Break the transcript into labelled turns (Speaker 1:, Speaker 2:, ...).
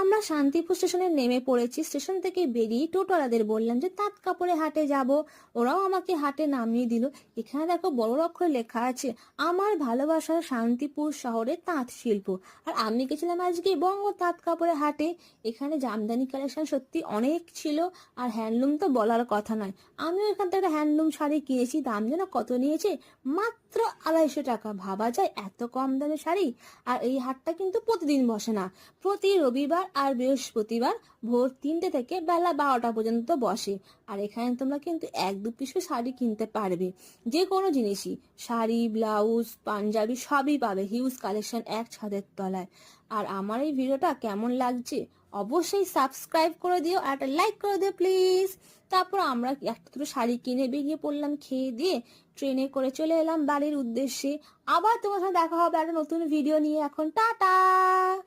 Speaker 1: আমরা শান্তিপুর স্টেশনে নেমে পড়েছি। স্টেশন থেকে বেরিয়ে টোটোওয়ালাদের বললাম যে তাঁত কাপড়ে হাটে যাব। ওরাও আমাকে হাটে নামিয়ে দিল। এখানে দেখো বড় অক্ষরে লেখা আছে আমার ভালোবাসার শান্তিপুর শহরে তাঁত শিল্প। আর আমি গেছিলাম আজকে বঙ্গ তাঁত কাপড়ে হাটে। এখানে জামদানি কালেকশন সত্যি অনেক ছিল, আর হ্যান্ডলুম তো বলার কথা নয়। আমিও এখান থেকে একটা হ্যান্ডলুম শাড়ি কিনেছি, দাম যেন কত নিয়েছে, মাত্র 250 টাকা। ভাবা যায় এত কম দামে শাড়ি। আর এই হাটটা কিন্তু প্রতিদিন বসে না, প্রতি রবিবার আর বৃহস্পতিবার ভোর 3টে থেকে বেলা 12টা পর্যন্ত বসে। আর এখানে তোমরা কিন্তু 1-2 পিসও শাড়ি কিনতে পারবে, যে কোনো জিনিসই, শাড়ি, ব্লাউজ, পাঞ্জাবি সবই পাবে। হিউজ কালেকশন এক ছাদের তলায়। আর আমার এই ভিডিওটা কেমন লাগছে অবশ্যই সাবস্ক্রাইব করে দিও আর একটা লাইক করে দিও প্লিজ। তারপর আমরা একটা দুটো শাড়ি কিনে বেরিয়ে পড়লাম, খেয়ে দিয়ে ট্রেনে করে চলে এলাম বাড়ির উদ্দেশ্যে। আবার তোমার সাথে দেখা হবে একটা নতুন ভিডিও নিয়ে। এখন টাটা।